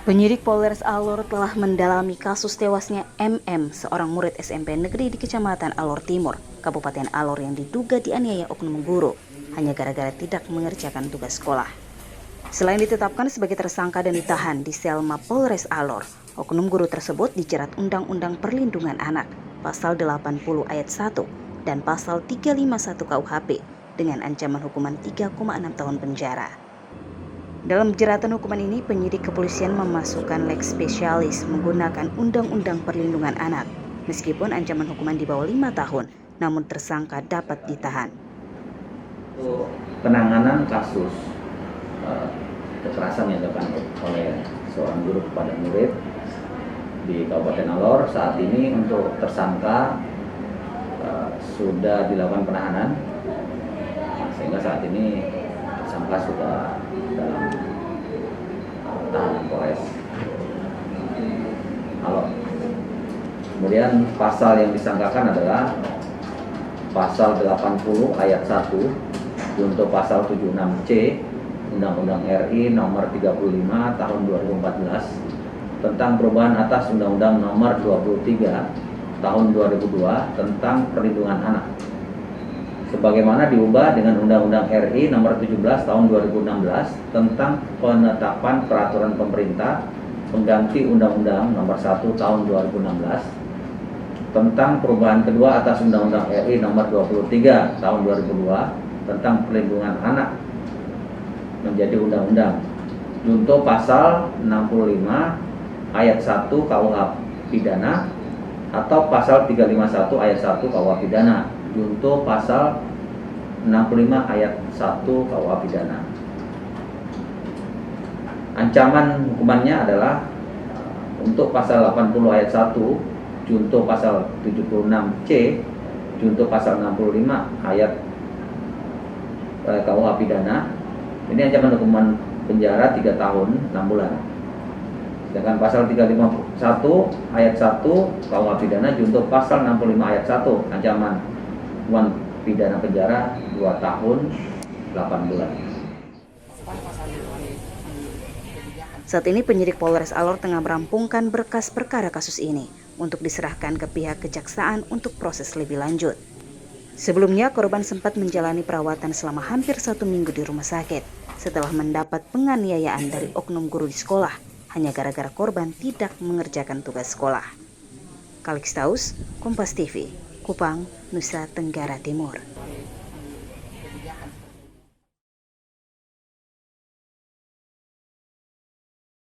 Penyidik Polres Alor telah mendalami kasus tewasnya MM, seorang murid SMP negeri di Kecamatan Alor Timur, Kabupaten Alor yang diduga dianiaya oknum guru hanya gara-gara tidak mengerjakan tugas sekolah. Selain ditetapkan sebagai tersangka dan ditahan di sel Mapolres Alor, oknum guru tersebut dijerat Undang-Undang Perlindungan Anak, Pasal 80 Ayat 1 dan Pasal 351 KUHP dengan ancaman hukuman 3,6 tahun penjara. Dalam jeratan hukuman ini, penyidik kepolisian memasukkan lex spesialis menggunakan Undang-Undang Perlindungan Anak. Meskipun ancaman hukuman di bawah 5 tahun, namun tersangka dapat ditahan. Penanganan kasus kekerasan yang dilakukan oleh seorang guru kepada murid di Kabupaten Alor saat ini untuk tersangka sudah dilakukan penahanan, sehingga saat ini tersangka sudah dalam tahanan Polres Alor. Kemudian pasal yang disangkakan adalah pasal 80 ayat 1 untuk pasal 76C Undang-Undang RI nomor 35 tahun 2014 tentang perubahan atas Undang-Undang nomor 23 tahun 2002 tentang perlindungan anak, sebagaimana diubah dengan Undang-Undang RI nomor 17 tahun 2016 tentang penetapan peraturan pemerintah pengganti Undang-Undang nomor 1 tahun 2016 tentang perubahan kedua atas Undang-Undang RI nomor 23 tahun 2002 tentang perlindungan anak menjadi undang-undang. Junto pasal 65 ayat 1 KUH pidana atau pasal 351 ayat 1 KUH pidana. Junto pasal 65 ayat 1 KUH pidana. Ancaman hukumannya adalah untuk pasal 80 ayat 1, junto pasal 76C, junto pasal 65 ayat KUH pidana. Ini ancaman hukuman penjara 3 tahun 6 bulan. Sedangkan pasal 351 ayat 1 KUH pidana junto pasal 65 ayat 1 ancaman hukuman pidana penjara 2 tahun 8 bulan. Saat ini penyidik Polres Alor tengah merampungkan berkas perkara kasus ini untuk diserahkan ke pihak kejaksaan untuk proses lebih lanjut. Sebelumnya, korban sempat menjalani perawatan selama hampir 1 minggu di rumah sakit setelah mendapat penganiayaan dari oknum guru di sekolah hanya gara-gara korban tidak mengerjakan tugas sekolah. Kalixtaus, Kompas TV, Kupang, Nusa Tenggara Timur.